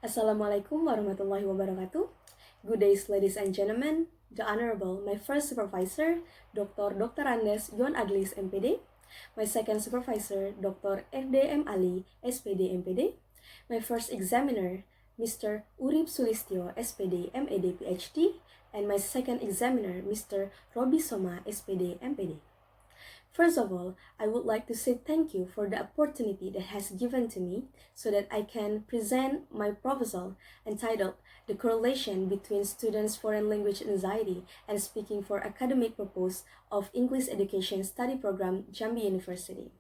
Assalamualaikum warahmatullahi wabarakatuh. Good days, ladies and gentlemen. The Honorable, my first supervisor, Dr. Andes John Adlis, MPD. My second supervisor, Dr. RDM Ali, SPD, MPD. My first examiner, Mr. Urip Sulistyo, SPD, MAD, PhD. And my second examiner, Mr. Robi Soma, SPD, MPD. First of all, I would like to say thank you for the opportunity that has given to me so that I can present my proposal entitled The Correlation Between Students' Foreign Language Anxiety and Speaking for Academic Purpose of English Education Study Program, Jambi University.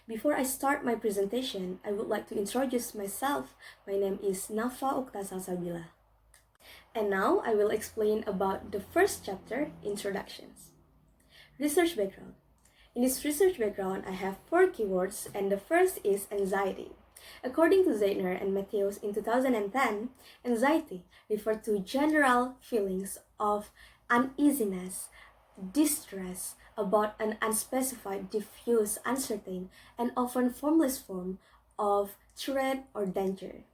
Before I start my presentation, I would like to introduce myself. My name is Nafa Oktha Salsalbilla. And now I will explain about the first chapter, Introductions. Research background. In this research background, I have 4 keywords, and the first is anxiety. According to Zeitner and Matthews in 2010, anxiety refers to general feelings of uneasiness, distress about an unspecified, diffuse, uncertain, and often formless form of threat or danger.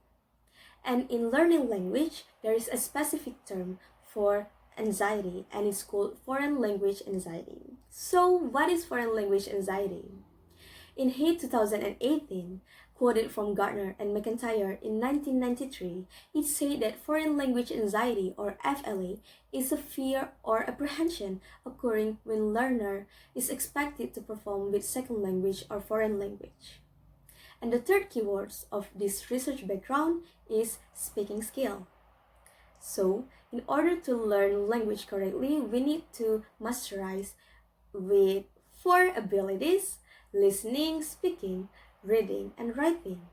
And in learning language, there is a specific term for anxiety, and it's called foreign language anxiety. So, what is foreign language anxiety? In HATE 2018, quoted from Gardner and McIntyre in 1993, it said that foreign language anxiety, or FLA, is a fear or apprehension occurring when learner is expected to perform with second language or foreign language. And the third keywords of this research background is speaking skill. So, in order to learn language correctly, we need to masterize with 4 abilities: listening, speaking, reading, and writing.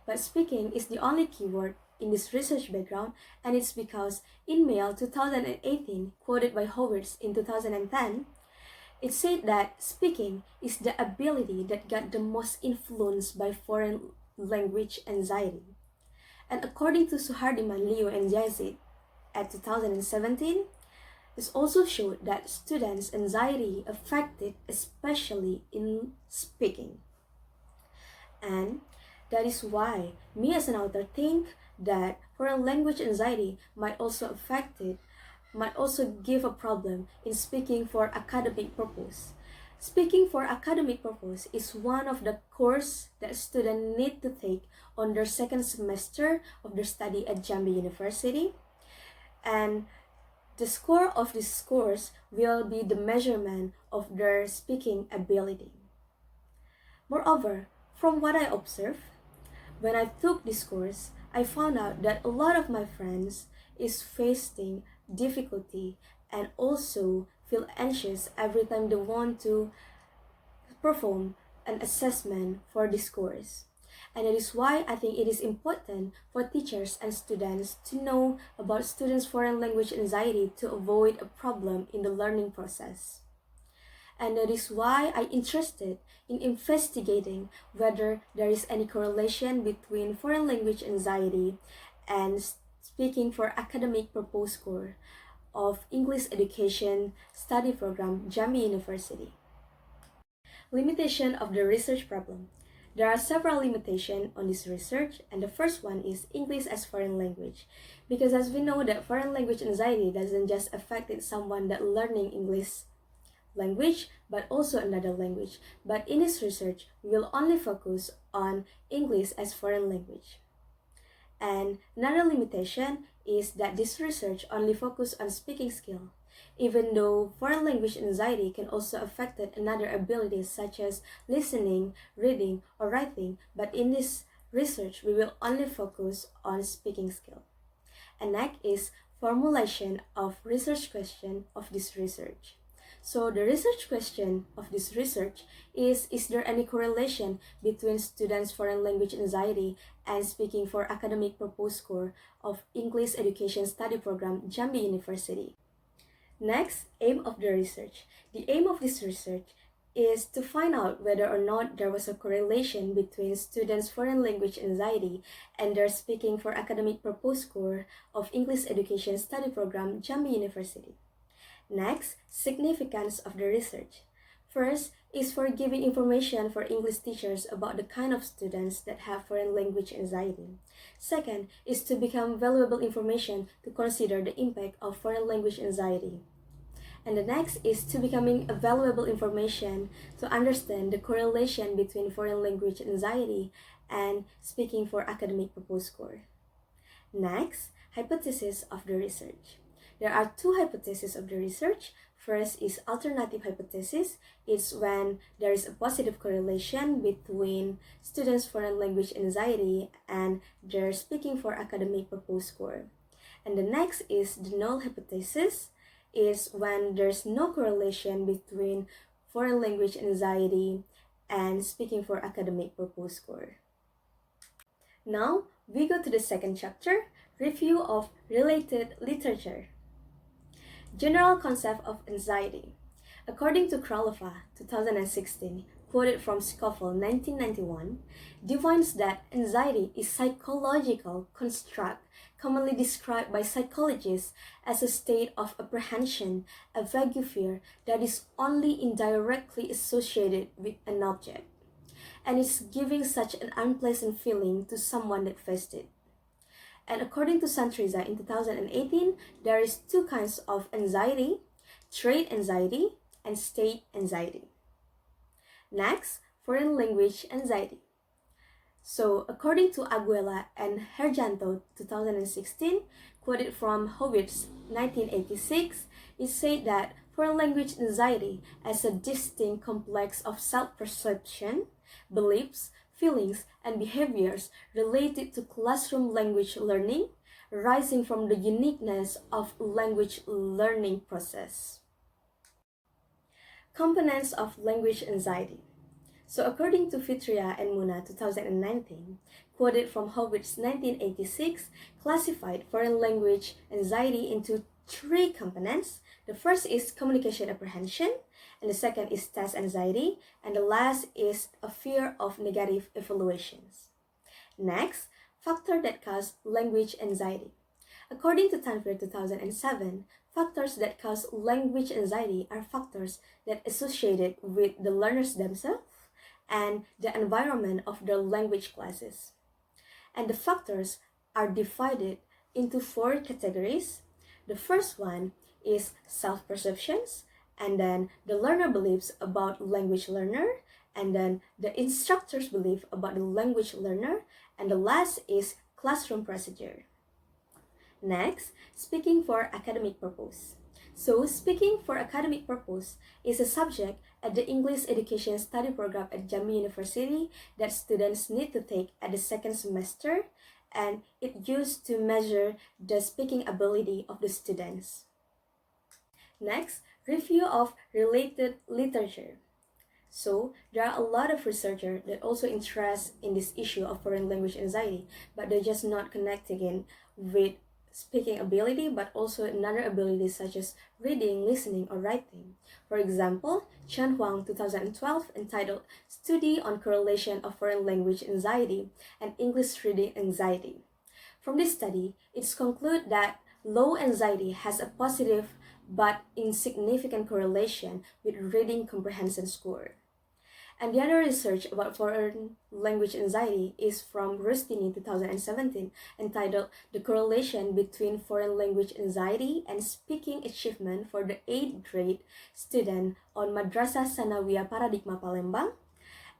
But speaking is the only keyword in this research background, and it's because in Mail 2018, quoted by Howard in 2010, it said that speaking is the ability that got the most influenced by foreign language anxiety. And according to Suhardiman, Leo, and Yazid at 2017, it also showed that students' anxiety affected especially in speaking. And that is why me as an author think that foreign language anxiety might also give a problem in speaking for academic purpose. Speaking for academic purpose is one of the course that students need to take on their second semester of their study at Jambi University. And the score of this course will be the measurement of their speaking ability. Moreover, from what I observed, when I took this course, I found out that a lot of my friends is facing difficulty and also feel anxious every time they want to perform an assessment for this course. And that is why I think it is important for teachers and students to know about students' foreign language anxiety to avoid a problem in the learning process. And that is why I'm interested in investigating whether there is any correlation between foreign language anxiety and speaking for academic purpose score of English Education Study Program, Jambi University. Limitation of the research problem. There are several limitations on this research, and the first one is English as foreign language. Because as we know that foreign language anxiety doesn't just affect someone that learning English language, but also another language. But in this research, we will only focus on English as foreign language. And another limitation is that this research only focus on speaking skill, even though foreign language anxiety can also affect another abilities such as listening, reading, or writing, but in this research, we will only focus on speaking skill. And next is formulation of research question of this research. So the research question of this research is there any correlation between students' foreign language anxiety and speaking for academic purpose score of English Education Study Program, Jambi University? Next, aim of the research. The aim of this research is to find out whether or not there was a correlation between students' foreign language anxiety and their speaking for academic purpose score of English Education Study Program, Jambi University. Next, significance of the research. First is for giving information for English teachers about the kind of students that have foreign language anxiety. Second is to become valuable information to consider the impact of foreign language anxiety. And the next is to becoming a valuable information to understand the correlation between foreign language anxiety and speaking for academic purpose score. Next, hypothesis of the research. There are two hypotheses of the research. First is alternative hypothesis. It's when there is a positive correlation between students' foreign language anxiety and their speaking for academic purpose score. And the next is the null hypothesis. Is when there's no correlation between foreign language anxiety and speaking for academic purpose score. Now, we go to the second chapter, review of related literature. General concept of anxiety. According to Kralova, 2016, quoted from Scoffel, 1991, defines that anxiety is psychological construct commonly described by psychologists as a state of apprehension, a vague fear that is only indirectly associated with an object, and is giving such an unpleasant feeling to someone that faced it. And according to Santriza in 2018, there is two kinds of anxiety, trait anxiety and state anxiety. Next, foreign language anxiety. So, according to Aguela and Herjanto 2016, quoted from Howitz 1986, it said that foreign language anxiety as a distinct complex of self-perception, beliefs, feelings, and behaviors related to classroom language learning, arising from the uniqueness of language learning process. Components of language anxiety. So according to Fitria and Muna 2019, quoted from Howitz 1986, classified foreign language anxiety into three components. The first is communication apprehension, and the second is test anxiety, and the last is a fear of negative evaluations. Next, factors that cause language anxiety. According to Tanvir 2007, factors that cause language anxiety are factors that associated with the learners themselves and the environment of their language classes. And the factors are divided into four categories. The first one is self-perceptions, and then the learner beliefs about language learner, and then the instructor's belief about the language learner, and the last is classroom procedure. Next, speaking for academic purpose. So, speaking for academic purpose is a subject at the English Education Study Program at Jambi University that students need to take at the second semester, and it used to measure the speaking ability of the students. Next, review of related literature. So, there are a lot of researchers that also interest in this issue of foreign language anxiety, but they're just not connecting it with speaking ability, but also another ability such as reading, listening, or writing. For example, Chen Huang 2012 entitled Study on Correlation of Foreign Language Anxiety and English Reading Anxiety. From this study, it's concluded that low anxiety has a positive but insignificant correlation with reading comprehension score. And the other research about foreign language anxiety is from Rustini 2017, entitled The Correlation Between Foreign Language Anxiety and Speaking Achievement for the 8th Grade Student on Madrasah Sanawiyah Paradigma Palembang.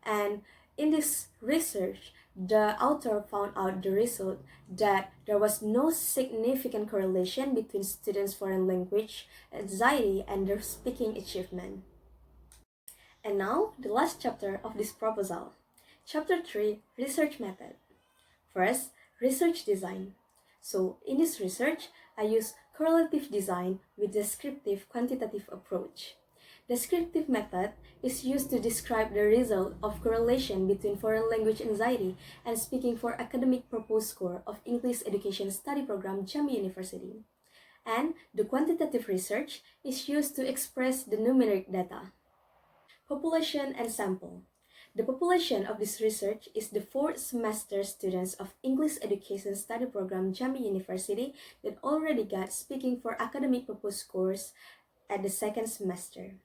And in this research, the author found out the result that there was no significant correlation between students' foreign language anxiety and their speaking achievement. And now, the last chapter of this proposal. Chapter 3, Research Method. First, Research Design. So, in this research, I use correlative design with descriptive quantitative approach. Descriptive method is used to describe the result of correlation between foreign language anxiety and speaking for academic purpose score of English Education Study Program Jambi University. And the quantitative research is used to express the numeric data. Population and sample. The population of this research is the 4th semester students of English Education Study Program Jambi University that already got speaking for academic purpose scores at the 2nd semester.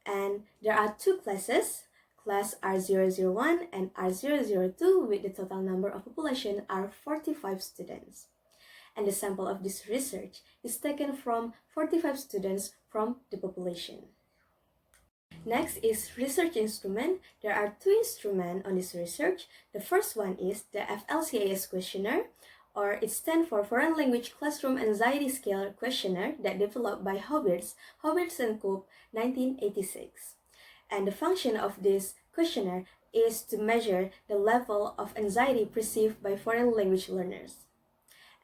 And there are two classes, class R001 and R002, with the total number of population are 45 students. And the sample of this research is taken from 45 students from the population. Next is research instrument. There are two instruments on this research. The first one is the FLCAS questionnaire, or it stands for Foreign Language Classroom Anxiety Scale Questionnaire, that developed by Hoberts and Coop 1986. And the function of this questionnaire is to measure the level of anxiety perceived by foreign language learners.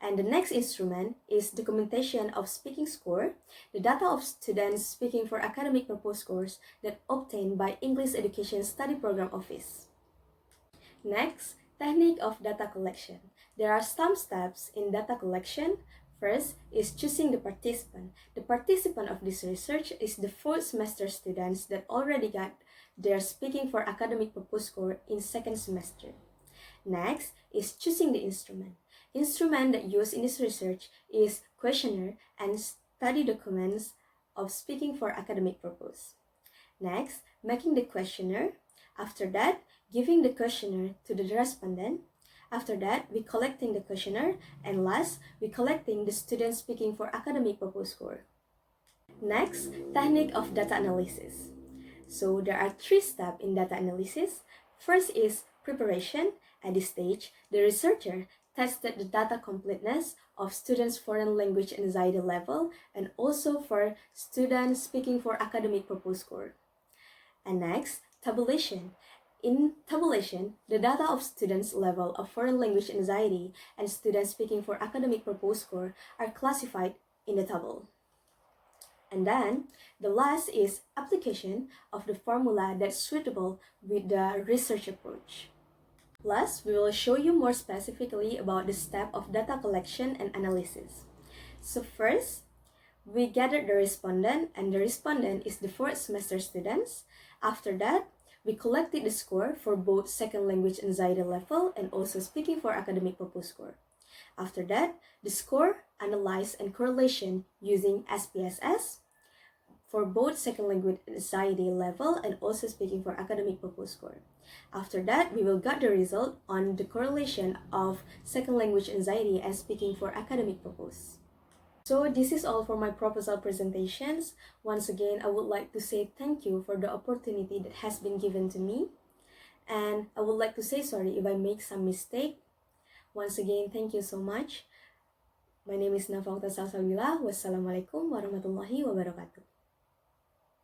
And the next instrument is documentation of speaking score, the data of students speaking for academic purpose scores that obtained by English Education Study Program Office. Next, technique of data collection. There are some steps in data collection. First is choosing the participant. The participant of this research is the fourth semester students that already got their speaking for academic purpose score in second semester. Next is choosing the instrument. Instrument that used in this research is questionnaire and study documents of speaking for academic purpose. Next, making the questionnaire. After that, giving the questionnaire to the respondent. After that, we collecting the questionnaire, and last, we collecting the student speaking for academic purpose score. Next, technique of data analysis. So there are three steps in data analysis. First is preparation. At this stage, the researcher tested the data completeness of students' foreign language anxiety level and also for students speaking for academic purpose score. And next, tabulation. In tabulation, the data of students' level of foreign language anxiety and students speaking for academic purpose score are classified in the table. And then, the last is application of the formula that's suitable with the research approach. Last, we will show you more specifically about the step of data collection and analysis. So first, we gathered the respondent, and the respondent is the fourth semester students. After that, we collected the score for both second language anxiety level and also speaking for academic purpose score. After that, the score, analyzed, and correlation using SPSS for both second language anxiety level and also speaking for academic purpose score. After that, we will get the result on the correlation of second language anxiety and speaking for academic purpose. So this is all for my proposal presentations. Once again, I would like to say thank you for the opportunity that has been given to me. And I would like to say sorry if I make some mistake. Once again, thank you so much. My name is Nafa Oktha Salsalbilla. Wassalamualaikum warahmatullahi wabarakatuh.